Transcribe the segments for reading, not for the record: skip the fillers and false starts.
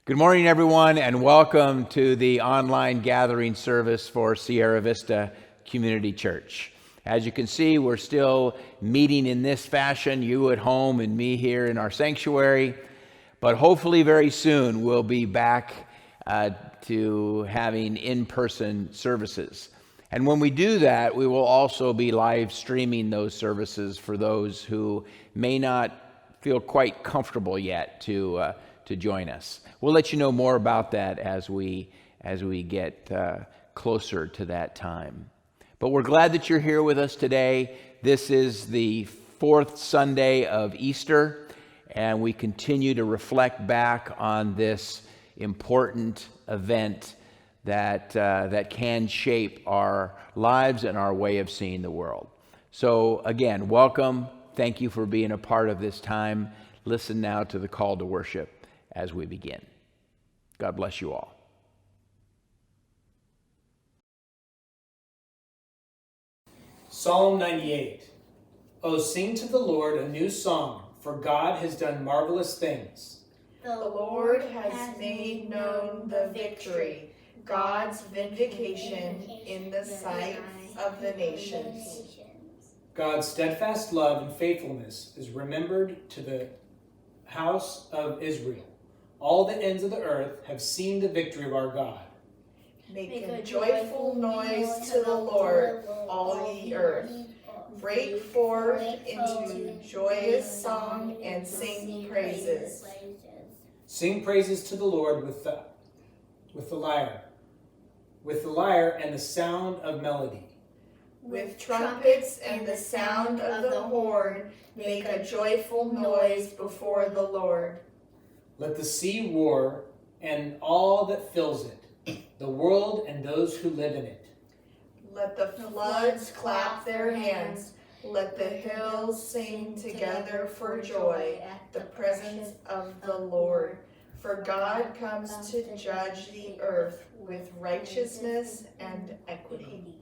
Good morning, everyone, and welcome to the online gathering service for Sierra Vista Community Church. As you can see, we're still meeting in this fashion, you at home and me here in our sanctuary, but hopefully very soon we'll be back to having in-person services. And when we do that, we will also be live streaming those services for those who may not feel quite comfortable yet to join us. We'll let you know more about that as we get closer to that time. But we're glad that you're here with us today. This is the fourth Sunday of Easter, and we continue to reflect back on this important event that can shape our lives and our way of seeing the world. So again, welcome. Thank you for being a part of this time. Listen now to the call to worship as we begin. God bless you all. Psalm 98. Oh, sing to the Lord a new song, for God has done marvelous things. The Lord has made known the victory, God's vindication in the sight of the nations. God's steadfast love and faithfulness is remembered to the house of Israel. All the ends of the earth have seen the victory of our God. Make a joyful noise to the Lord, all ye earth. Break forth into joyous song and sing praises. Sing praises to the Lord with the lyre and the sound of melody. With trumpets and the sound of the horn, make a joyful noise before the Lord. Let the sea roar and all that fills it, the world and those who live in it. Let the floods clap their hands. Let the hills sing together for joy at the presence of the Lord. For God comes to judge the earth with righteousness and equity.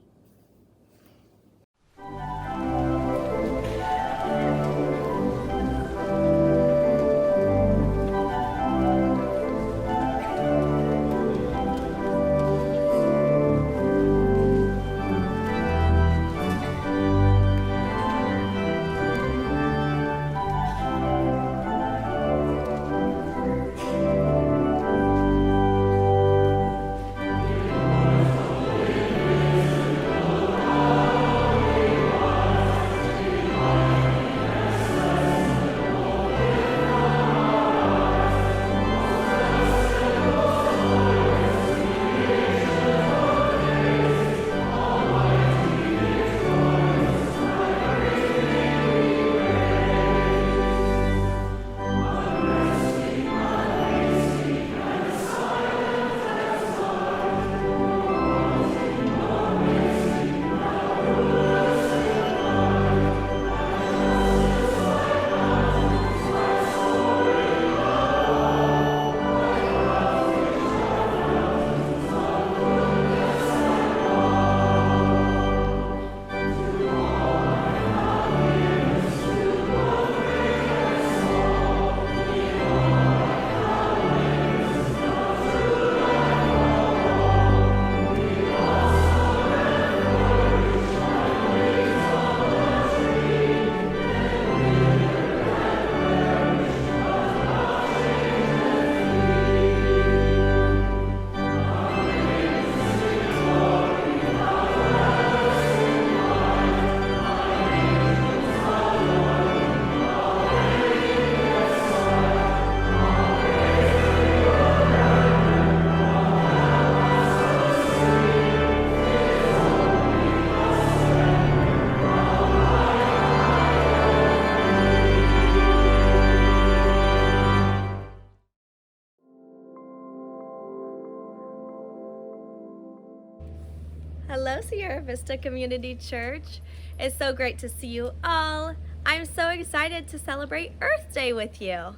Hello, Sierra Vista Community Church. It's so great to see you all. I'm so excited to celebrate Earth Day with you.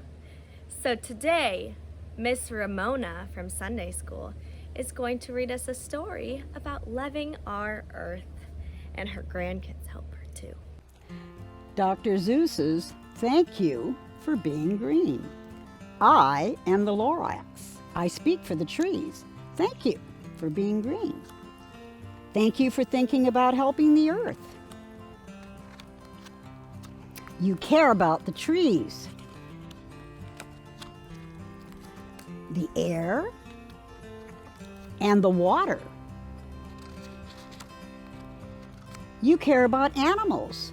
So today, Miss Ramona from Sunday School is going to read us a story about loving our Earth, and her grandkids help her too. Dr. Zeus's Thank You for Being Green. I am the Lorax. I speak for the trees. Thank you for being green. Thank you for thinking about helping the earth. You care about the trees, the air, and the water. You care about animals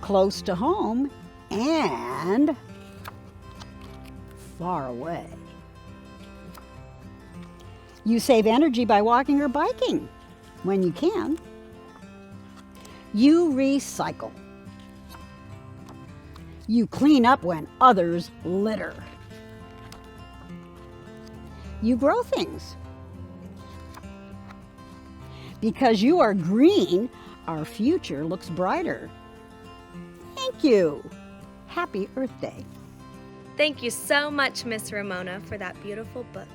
close to home and far away. You save energy by walking or biking when you can. You recycle. You clean up when others litter. You grow things. Because you are green, our future looks brighter. Thank you. Happy Earth Day. Thank you so much, Miss Ramona, for that beautiful book.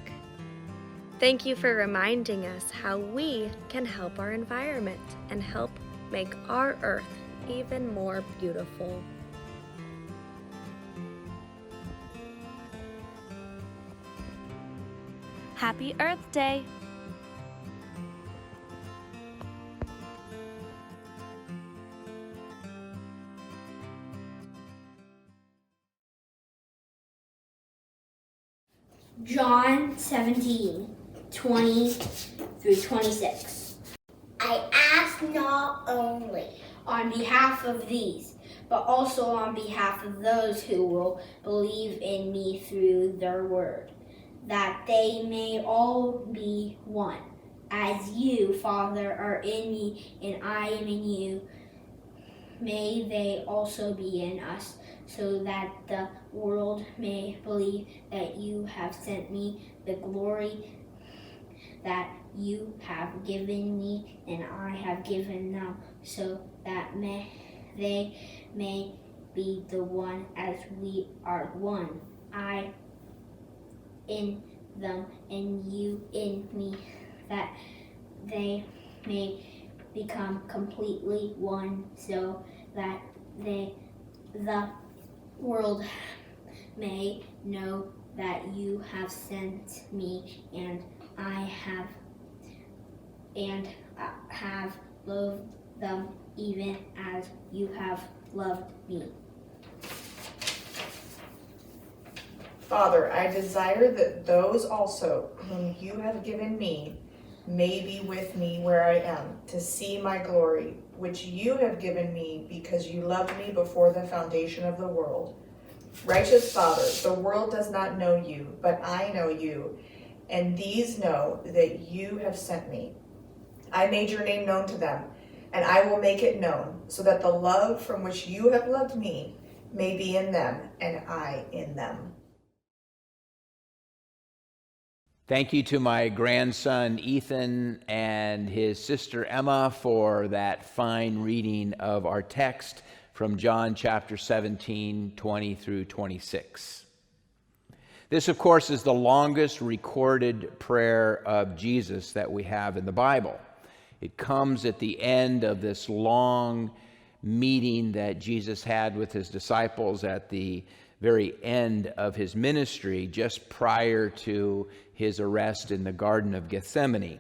Thank you for reminding us how we can help our environment and help make our Earth even more beautiful. Happy Earth Day! John 17:20 through 26. I ask not only On behalf of these, but also on behalf of those who will believe in me through their word, that they may all be one. As you, Father, are in me and I am in you, may they also be in us, so that the world may believe that you have sent me. The glory that you have given me and I have given them, so that they may be the one as we are one. I in them and you in me, that they may become completely one, so that the world may know that you have sent me and I have loved them even as you have loved me. Father, I desire that those also whom you have given me may be with me where I am, to see my glory, which you have given me because you loved me before the foundation of the world. Righteous Father, the world does not know you, but I know you, and these know that you have sent me. I made your name known to them, and I will make it known, so that the love from which you have loved me may be in them, and I in them. Thank you to my grandson Ethan and his sister Emma for that fine reading of our text from John chapter 17, 20 through 26. This, of course, is the longest recorded prayer of Jesus that we have in the Bible. It comes at the end of this long meeting that Jesus had with his disciples at the very end of his ministry, just prior to his arrest in the Garden of Gethsemane.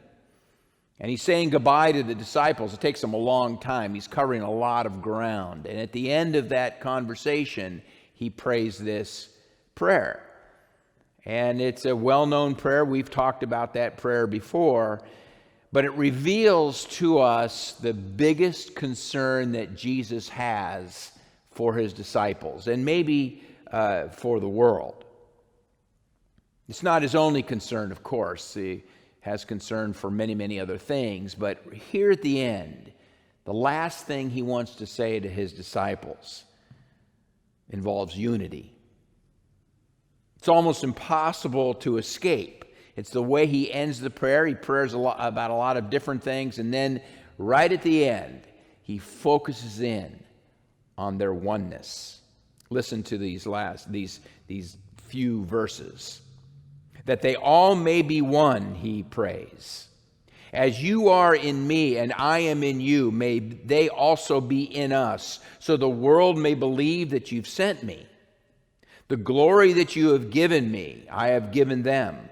And he's saying goodbye to the disciples. It takes him a long time. He's covering a lot of ground. And at the end of that conversation, he prays this prayer. And it's a well-known prayer. We've talked about that prayer before. But it reveals to us the biggest concern that Jesus has for his disciples, and maybe for the world. It's not his only concern, of course. He has concern for many, many other things. But here at the end, the last thing he wants to say to his disciples involves unity. It's almost impossible to escape. It's the way he ends the prayer. He prays about a lot of different things, and then right at the end, he focuses in on their oneness. Listen to these few verses. That they all may be one, he prays. As you are in me and I am in you, may they also be in us, so the world may believe that you've sent me. The glory that you have given me, I have given them,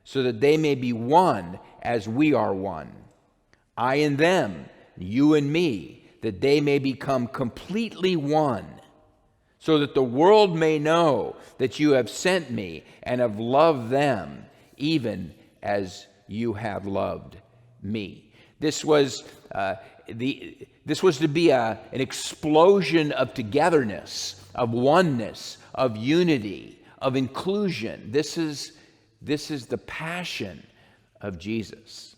so that they may be one as we are one. I and them, you and me, that they may become completely one, so that the world may know that you have sent me and have loved them, even as you have loved me. This was to be an explosion of togetherness, of oneness, of unity, of inclusion. This is the passion of Jesus.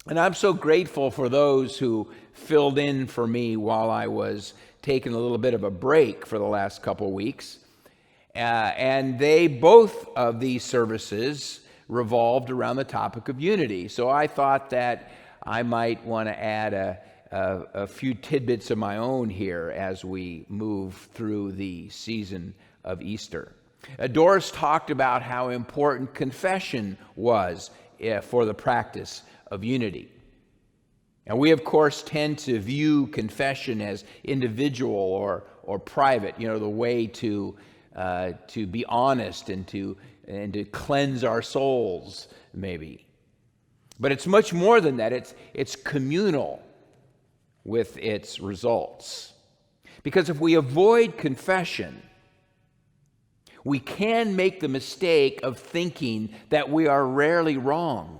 And I'm so grateful for those who filled in for me while I was taking a little bit of a break for the last couple weeks. And both of these services revolved around the topic of unity. So I thought that I might want to add a few tidbits of my own here as we move through the season of Easter. Doris talked about how important confession was for the practice of unity. And we, of course, tend to view confession as individual or private, the way to be honest and to cleanse our souls, maybe. But it's much more than that. It's communal with its results. Because if we avoid confession, we can make the mistake of thinking that we are rarely wrong,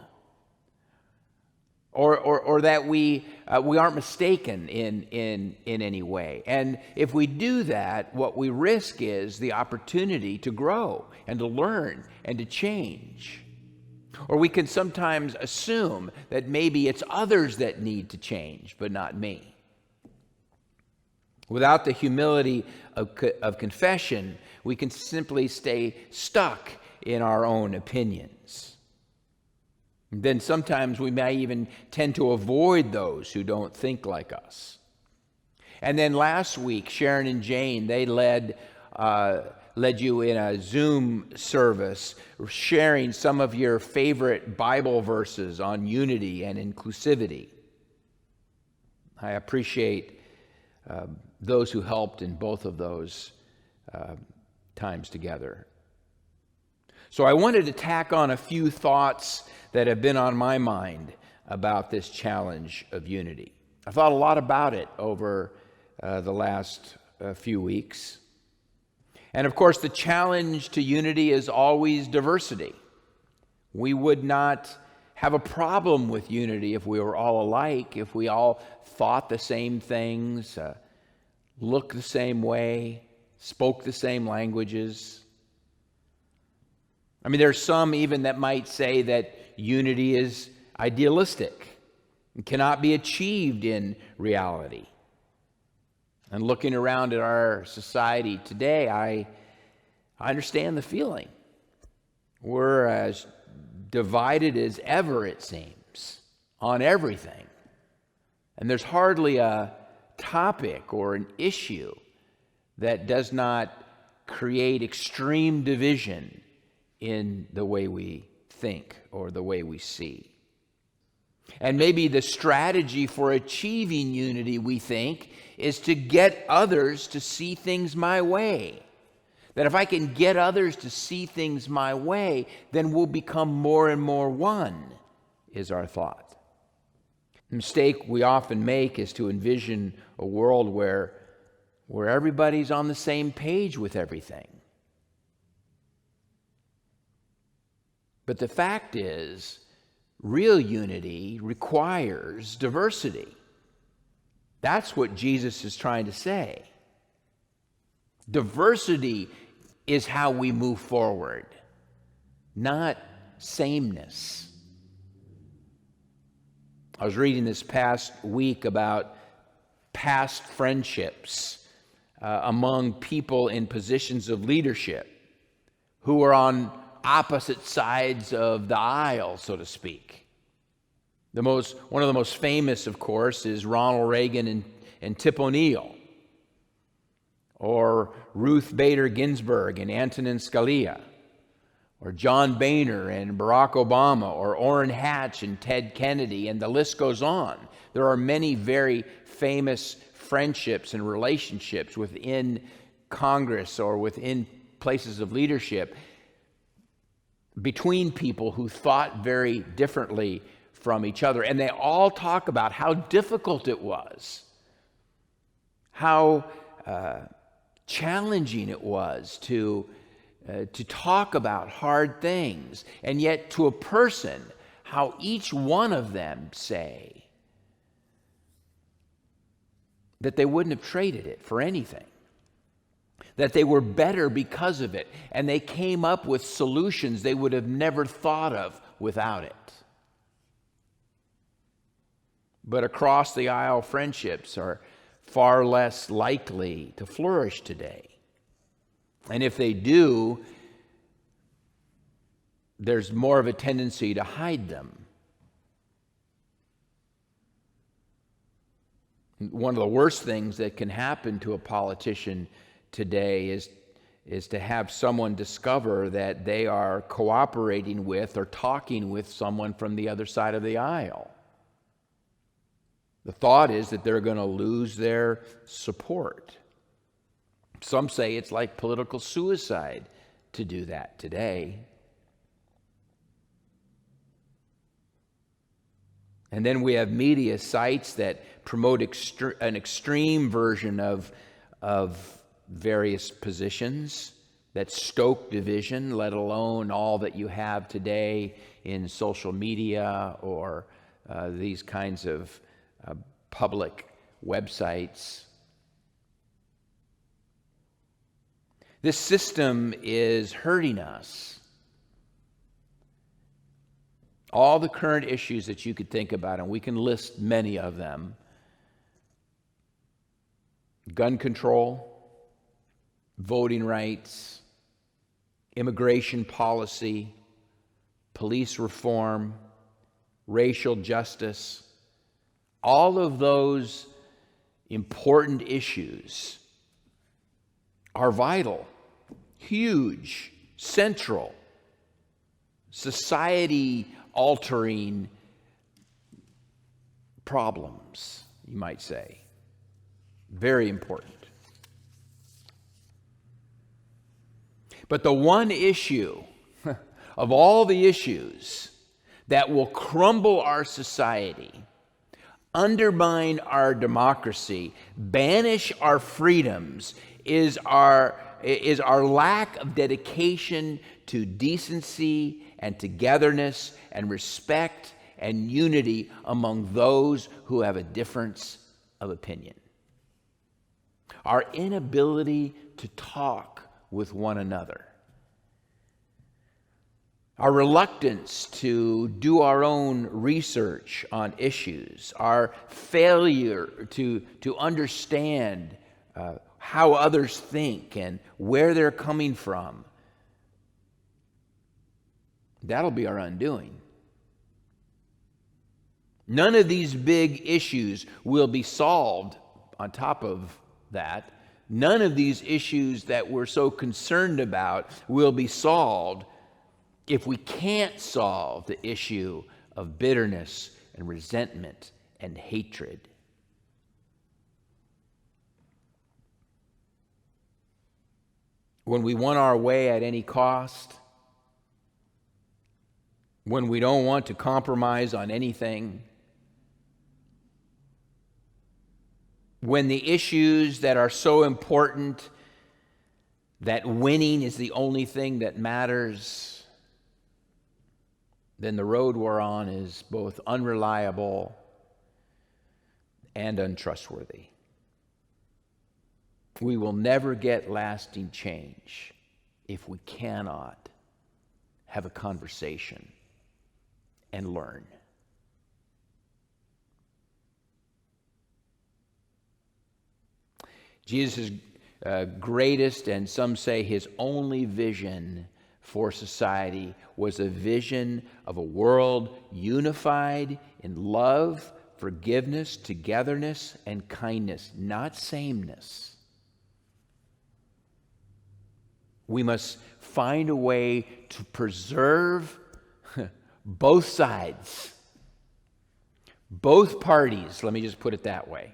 or that we aren't mistaken in any way. And if we do that, what we risk is the opportunity to grow and to learn and to change. Or we can sometimes assume that maybe it's others that need to change, but not me. Without the humility of confession, we can simply stay stuck in our own opinions. And then sometimes we may even tend to avoid those who don't think like us. And then last week, Sharon and Jane, they led you in a Zoom service, sharing some of your favorite Bible verses on unity and inclusivity. I appreciate those who helped in both of those times together. So I wanted to tack on a few thoughts that have been on my mind about this challenge of unity. I thought a lot about it over the last few weeks. And of course, the challenge to unity is always diversity. We would not have a problem with unity if we were all alike, if we all thought the same things, looked the same way, spoke the same languages. I mean, there's some even that might say that unity is idealistic and cannot be achieved in reality. And looking around at our society today, I understand the feeling. We're as divided as ever, it seems, on everything. And there's hardly a topic or an issue that does not create extreme division in the way we think or the way we see. And maybe the strategy for achieving unity, we think, is to get others to see things my way. That if I can get others to see things my way, then we'll become more and more one, is our thought. The mistake we often make is to envision a world where everybody's on the same page with everything. But the fact is, real unity requires diversity. That's what Jesus is trying to say. Diversity is how we move forward, not sameness. I was reading this past week about past friendships among people in positions of leadership who are on opposite sides of the aisle, so to speak. One of the most famous, of course, is Ronald Reagan and Tip O'Neill, or Ruth Bader Ginsburg and Antonin Scalia, or John Boehner and Barack Obama, or Orrin Hatch and Ted Kennedy, and the list goes on. There are many very famous friendships and relationships within Congress or within places of leadership. between people who thought very differently from each other. And they all talk about how difficult it was, how challenging it was to talk about hard things. And yet to a person, how each one of them say that they wouldn't have traded it for anything, that they were better because of it, and they came up with solutions they would have never thought of without it. But across the aisle friendships are far less likely to flourish today. And if they do, there's more of a tendency to hide them. One of the worst things that can happen to a politician today is to have someone discover that they are cooperating with or talking with someone from the other side of the aisle. The thought is that they're going to lose their support. Some say it's like political suicide to do that today. And then we have media sites that promote an extreme version of various positions that stoke division, let alone all that you have today in social media or these kinds of public websites. This system is hurting us. All the current issues that you could think about, and we can list many of them: gun control, voting rights, immigration policy, police reform, racial justice. All of those important issues are vital, huge, central, society-altering problems, you might say. Very important. But the one issue of all the issues that will crumble our society, undermine our democracy, banish our freedoms, is our lack of dedication to decency and togetherness and respect and unity among those who have a difference of opinion. Our inability to talk with one another. Our reluctance to do our own research on issues, our failure to understand how others think and where they're coming from, that'll be our undoing. None of these big issues will be solved on top of that. None of these issues that we're so concerned about will be solved if we can't solve the issue of bitterness and resentment and hatred. When we want our way at any cost, when we don't want to compromise on anything, when the issues that are so important that winning is the only thing that matters, then the road we're on is both unreliable and untrustworthy. We will never get lasting change if we cannot have a conversation and learn. Jesus' greatest, and some say his only vision for society was a vision of a world unified in love, forgiveness, togetherness, and kindness, not sameness. We must find a way to preserve both sides, both parties, let me just put it that way.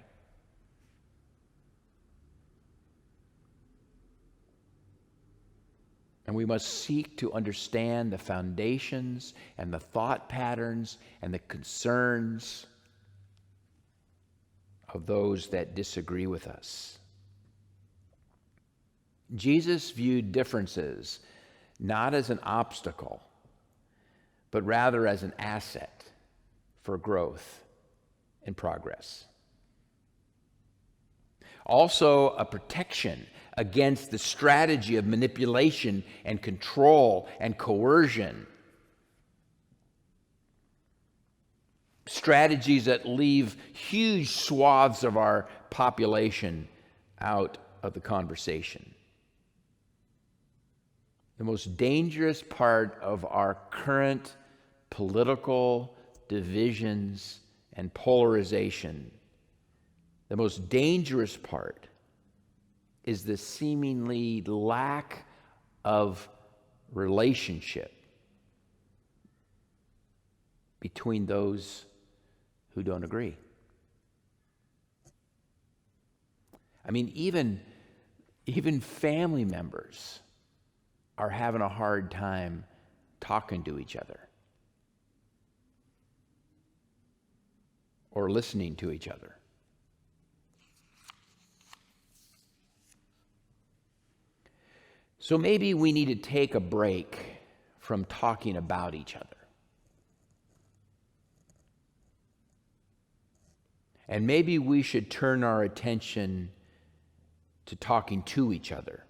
And we must seek to understand the foundations and the thought patterns and the concerns of those that disagree with us. Jesus viewed differences not as an obstacle, but rather as an asset for growth and progress. Also, a protection against the strategy of manipulation and control and coercion. Strategies that leave huge swaths of our population out of the conversation. The most dangerous part of our current political divisions and polarization, the most dangerous part is the seemingly lack of relationship between those who don't agree. I mean, even family members are having a hard time talking to each other or listening to each other. So maybe we need to take a break from talking about each other. And maybe we should turn our attention to talking to each other.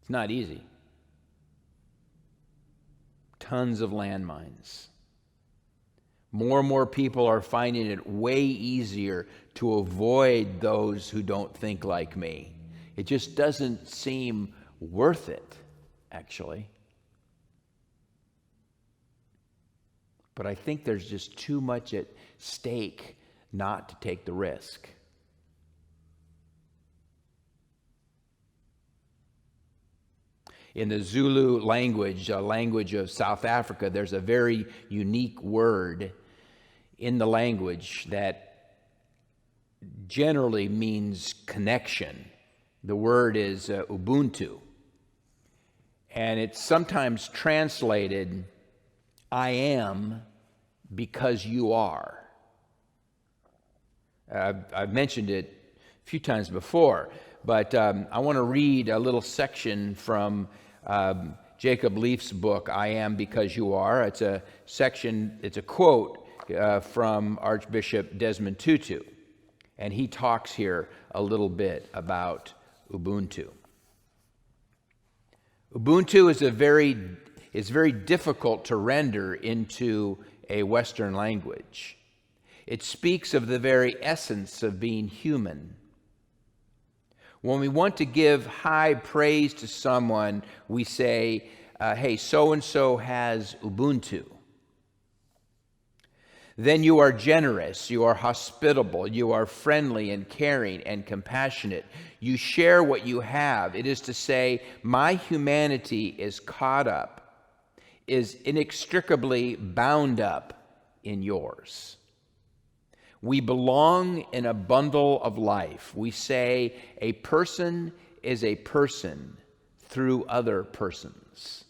It's not easy. Tons of landmines. More and more people are finding it way easier to avoid those who don't think like me. It just doesn't seem worth it, actually. But I think there's just too much at stake not to take the risk. In the Zulu language, a language of South Africa, there's a very unique word in the language that generally means connection. The word is Ubuntu. And it's sometimes translated, I am because you are. I've mentioned it a few times before, but I want to read a little section from Jacob Leaf's book, I Am Because You Are. It's a section, it's a quote from Archbishop Desmond Tutu. And he talks here a little bit about Ubuntu. Ubuntu is very difficult to render into a Western language. It speaks of the very essence of being human. When we want to give high praise to someone, we say, hey, so-and-so has Ubuntu. Then you are generous, you are hospitable, you are friendly and caring and compassionate. You share what you have. It is to say, my humanity is caught up, is inextricably bound up in yours. We belong in a bundle of life. We say a person is a person through other persons.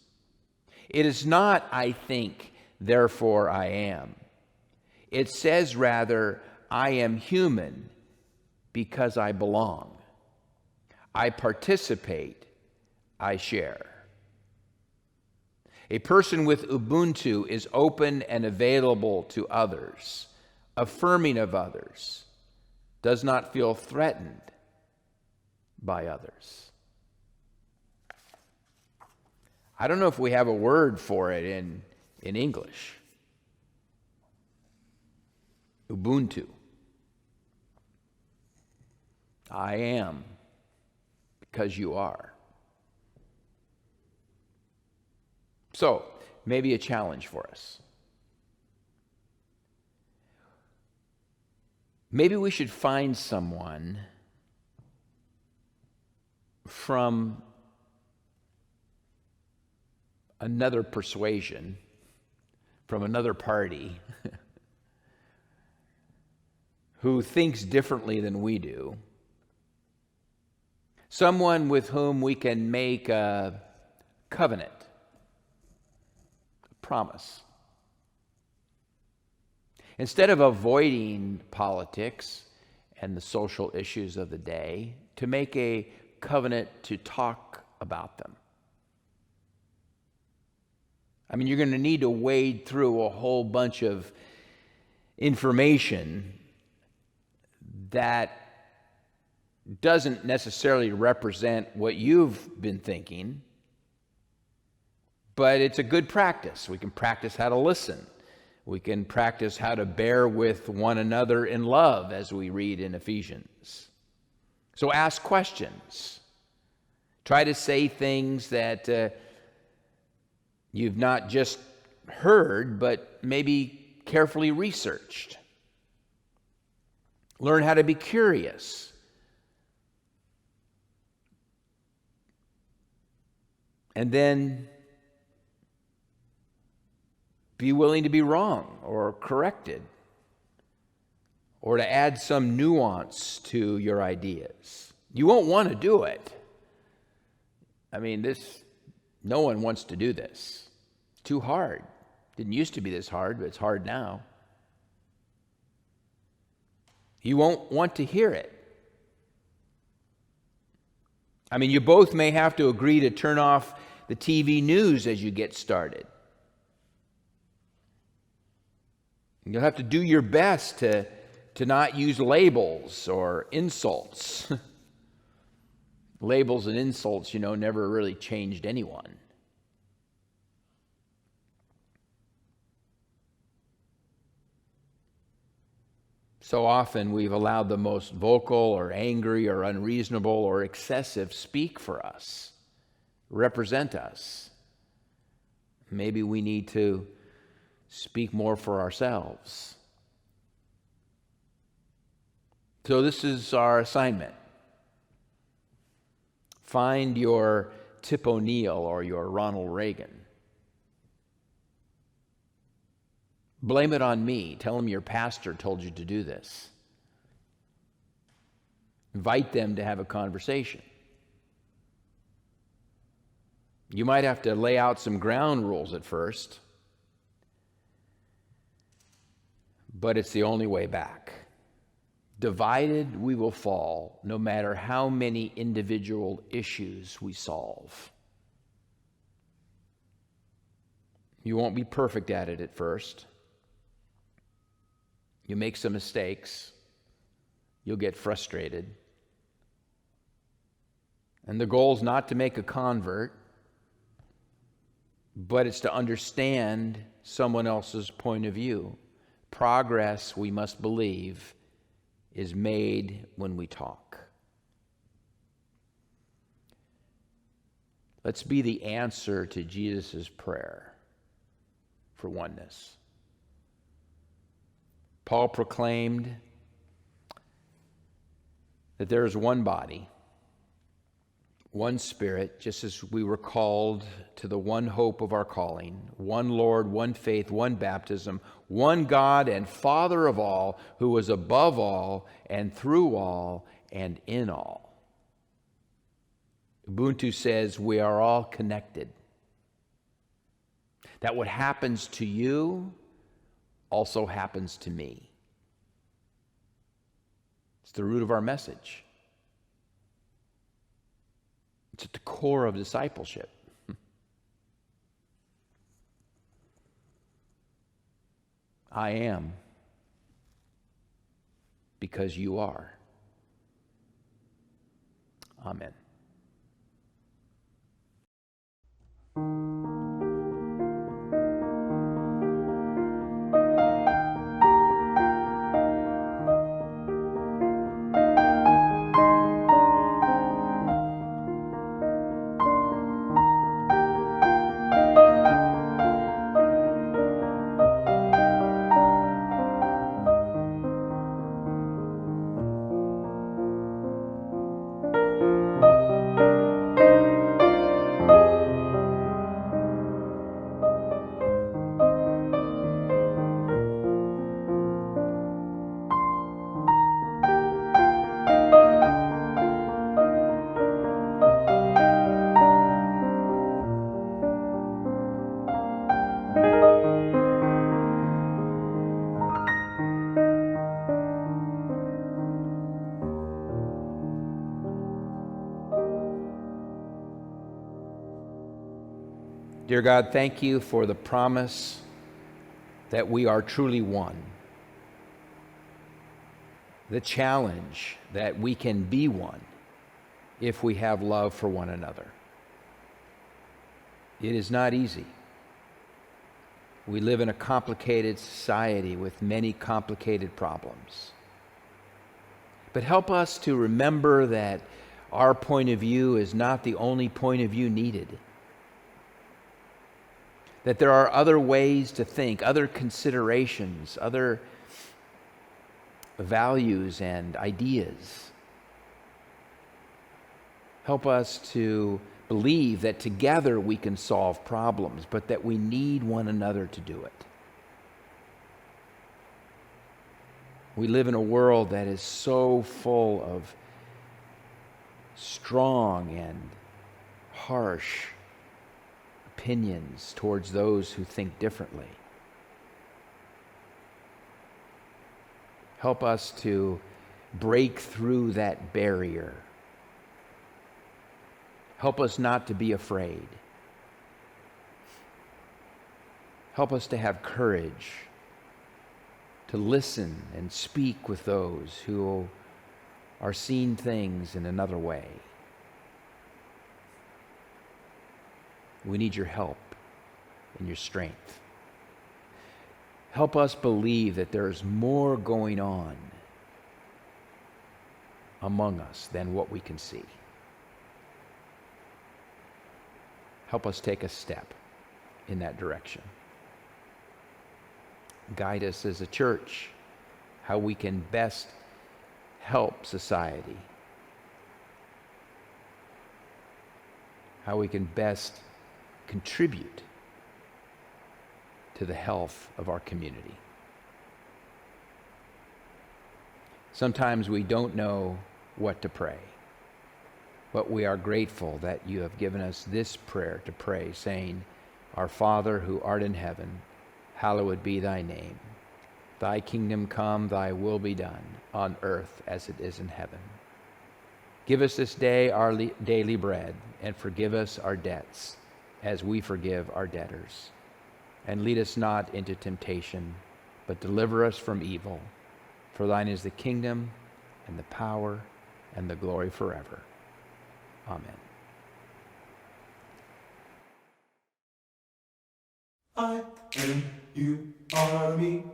It is not, I think, therefore I am. It says rather, I am human because I belong. I participate, I share. A person with Ubuntu is open and available to others, affirming of others, does not feel threatened by others. I don't know if we have a word for it in English. Ubuntu. I am because you are. So, maybe a challenge for us. Maybe we should find someone from another persuasion, from another party, who thinks differently than we do, someone with whom we can make a covenant, a promise. Instead of avoiding politics and the social issues of the day, to make a covenant to talk about them. I mean, you're going to need to wade through a whole bunch of information that doesn't necessarily represent what you've been thinking, but it's a good practice. We can practice how to listen. We can practice how to bear with one another in love, as we read in Ephesians. So ask questions. Try to say things that you've not just heard, but maybe carefully researched. Learn how to be curious. And then be willing to be wrong or corrected, or to add some nuance to your ideas. You won't want to do it. I mean, no one wants to do this. It's too hard. Didn't used to be this hard, but it's hard now. You won't want to hear it. I mean, you both may have to agree to turn off the TV news as you get started. You'll have to do your best to not use labels or insults. Labels and insults, never really changed anyone. So often we've allowed the most vocal or angry or unreasonable or excessive speak for us, represent us. Maybe we need to speak more for ourselves. So this is our assignment. Find your Tip O'Neill or your Ronald Reagan. Blame it on me. Tell them your pastor told you to do this. Invite them to have a conversation. You might have to lay out some ground rules at first, but it's the only way back. Divided, we will fall, no matter how many individual issues we solve. You won't be perfect at it at first. You make some mistakes. You'll get frustrated. And the goal is not to make a convert, but it's to understand someone else's point of view. Progress, we must believe, is made when we talk. Let's be the answer to Jesus' prayer for oneness. Paul proclaimed that there is one body, one Spirit, just as we were called to the one hope of our calling, one Lord, one faith, one baptism, one God and Father of all, who is above all and through all and in all. Ubuntu says we are all connected. That what happens to you also happens to me. It's the root of our message. It's at the core of discipleship. I am because you are. Amen. Dear God, thank you for the promise that we are truly one. The challenge that we can be one if we have love for one another. It is not easy. We live in a complicated society with many complicated problems. But help us to remember that our point of view is not the only point of view needed. That there are other ways to think, other considerations, other values and ideas. Help us to believe that together we can solve problems, but that we need one another to do it. We live in a world that is so full of strong and harsh opinions towards those who think differently. Help us to break through that barrier. Help us not to be afraid. Help us to have courage to listen and speak with those who are seeing things in another way. We need your help and your strength. Help us believe that there is more going on among us than what we can see. Help us take a step in that direction. Guide us as a church how we can best help society, how we can best contribute to the health of our community. Sometimes we don't know what to pray, but we are grateful that you have given us this prayer to pray, saying, Our Father who art in heaven, hallowed be thy name. Thy kingdom come, thy will be done, on earth as it is in heaven. Give us this day our daily bread, and forgive us our debts, as we forgive our debtors. And lead us not into temptation, but deliver us from evil. For thine is the kingdom, and the power, and the glory forever. Amen. I am you are me.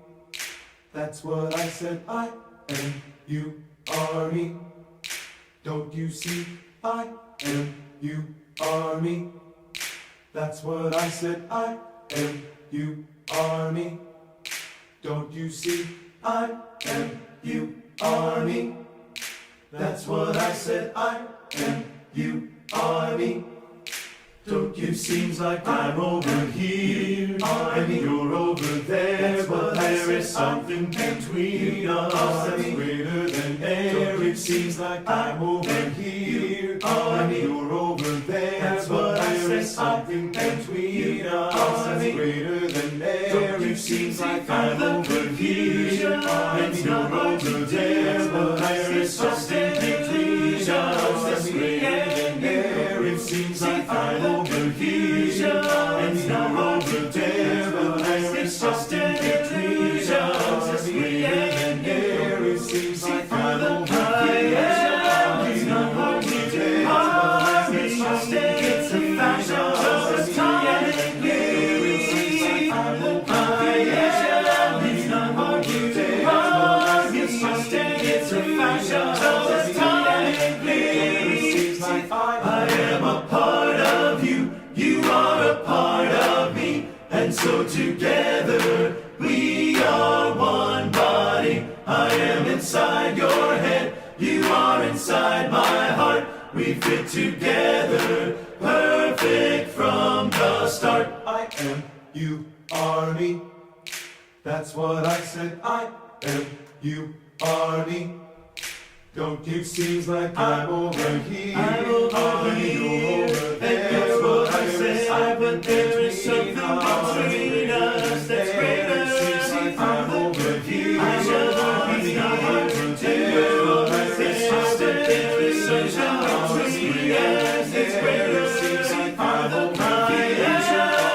That's what I said. I am you are me. Don't you see? I am you are me. That's what I said. I am you are me. Don't you see? I am you are me. That's what I said. I am you are me. Don't you seems like I'm over here and you're over there, but there is something between us that's greater than air. It seems like I'm over here and you're over there, but there is something between us that's greater than air. It seems like I'm over here and you're over there, but there is something between us that's greater than air. It seems like I'm over here and you're over there, but there is something between us that's greater than air. It seems like I'm over here and you're over there, but there is something between us that's greater than air. It seems like I'm over here and you're over there, but there is something between us that's greater than air. It seems like I am a part of you, you are a part of me, and so together we are one body. I am inside your head, you are inside my heart. We fit together, perfect from the start. I am, you are me. That's what I said. I am, you are me. Don't you seems like I'm over here, I'm over here, over there. That's what I said, but there is something between us that's greater. It seems like I'm over here, I'm over here, over there. But there is something between us that's greater. It seems like I'm over here,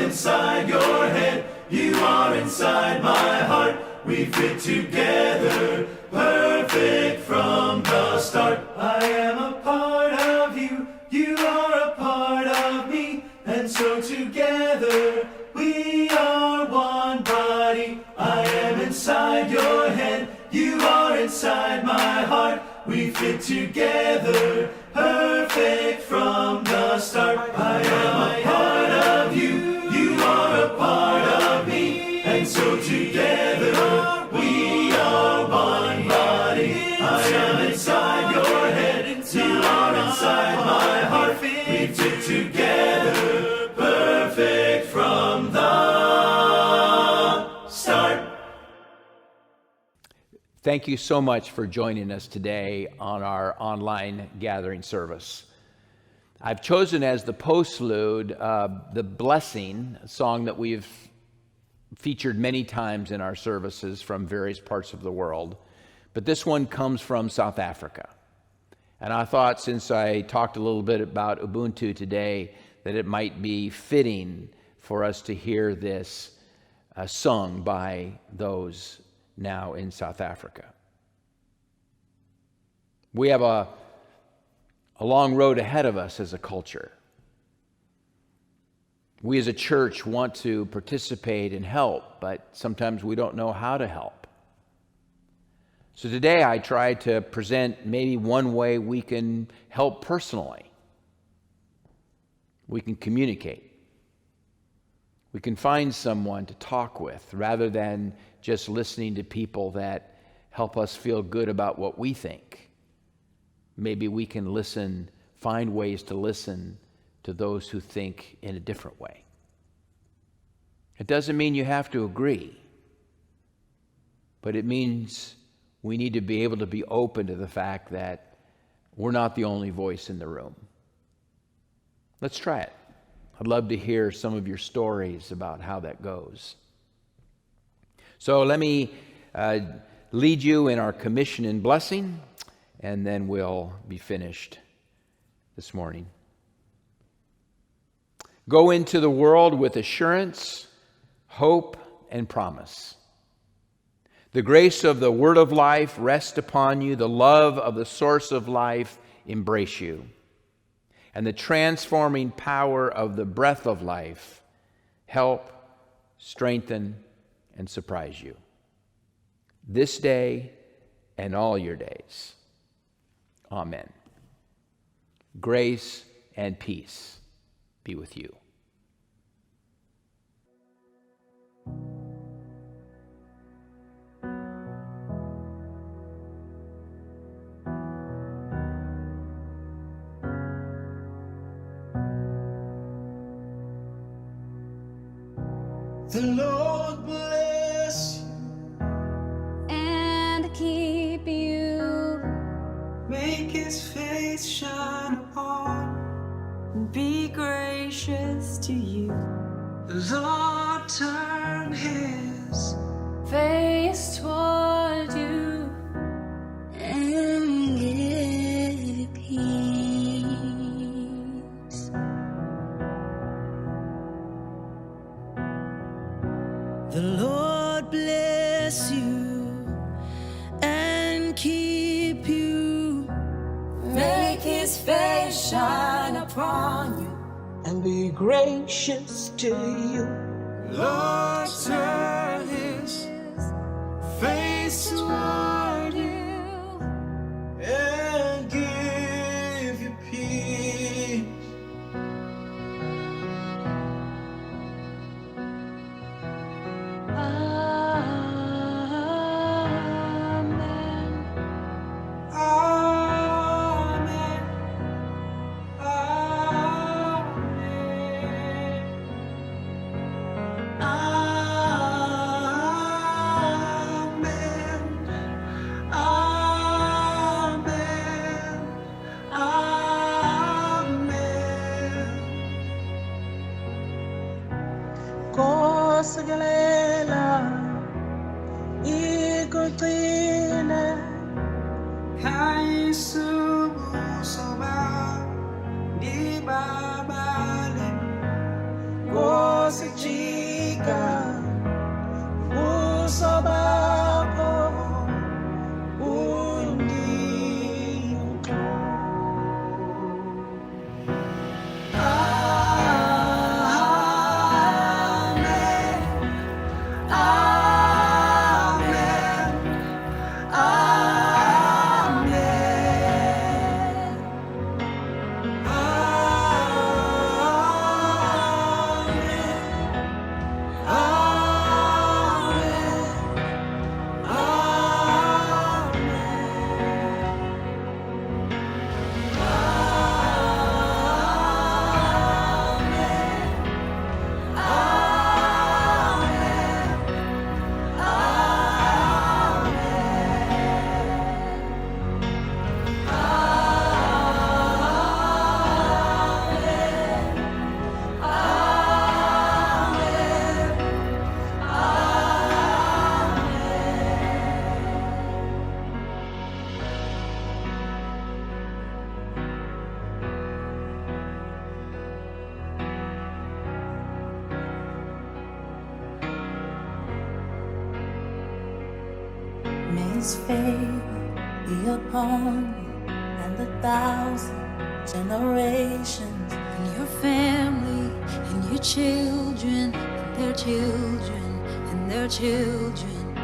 inside your head, you are inside my heart. We fit together, perfect from the start. I am a part of you, you are a part of me, and so together we are one body. I am inside your head, you are inside my heart. We fit together, perfect from the start. I am a part of you, you are a part of me, and so together we are one body. I am inside your head, you are inside my heart. We fit together, perfect from the start. Thank you so much for joining us today on our online gathering service. I've chosen as the postlude the Blessing, a song that we've featured many times in our services from various parts of the world. But this one comes from South Africa. And I thought, since I talked a little bit about Ubuntu today, that it might be fitting for us to hear this sung by those now in South Africa. We have a long road ahead of us as a culture. We as a church want to participate and help, but sometimes we don't know how to help. So today I try to present maybe one way we can help personally. We can communicate. We can find someone to talk with rather than just listening to people that help us feel good about what we think. Maybe we can listen, find ways to listen to those who think in a different way. It doesn't mean you have to agree, but it means we need to be able to be open to the fact that we're not the only voice in the room. Let's try it. I'd love to hear some of your stories about how that goes. So let me lead you in our commission and blessing, and then we'll be finished this morning. Go into the world with assurance, hope, and promise. The grace of the Word of life rest upon you, the love of the source of life embrace you, and the transforming power of the breath of life help, strengthen, and surprise you this day and all your days. Amen. Grace and peace be with you. The Lord bless you and keep you. Make his face shine upon Be gracious to you. the Lord turn his Face toward you and give you peace. The Lord bless you and keep you. Make his face shine upon you And be gracious to you. Lord turn his face toward you and give you peace. Amen. Amen. Amen. Amen. Amen. Amen. Kosekelela ikugcine Kaisubusoba Nibabale Kosik His favor be upon you and 1,000 generations, and your family, and your children, and their children, and their children.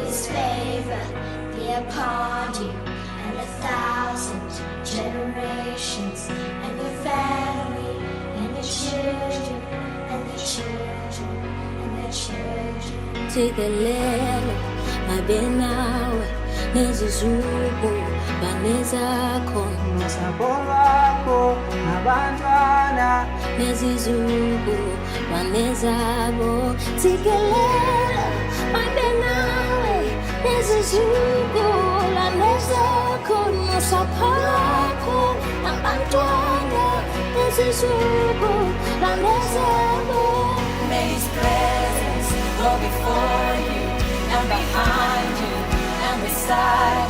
His favor be upon you and 1,000 generations, and your family, and your children, and their children, and their children. Tikelele mabenawe nezizuku banezakho nosapho lwakho nabantwana nezizuku banezabo. Tikelele mabenawe nezizuku banezakho nosapho lwakho nabantwana nezizuku banezabo. May His presence go before you and behind you and beside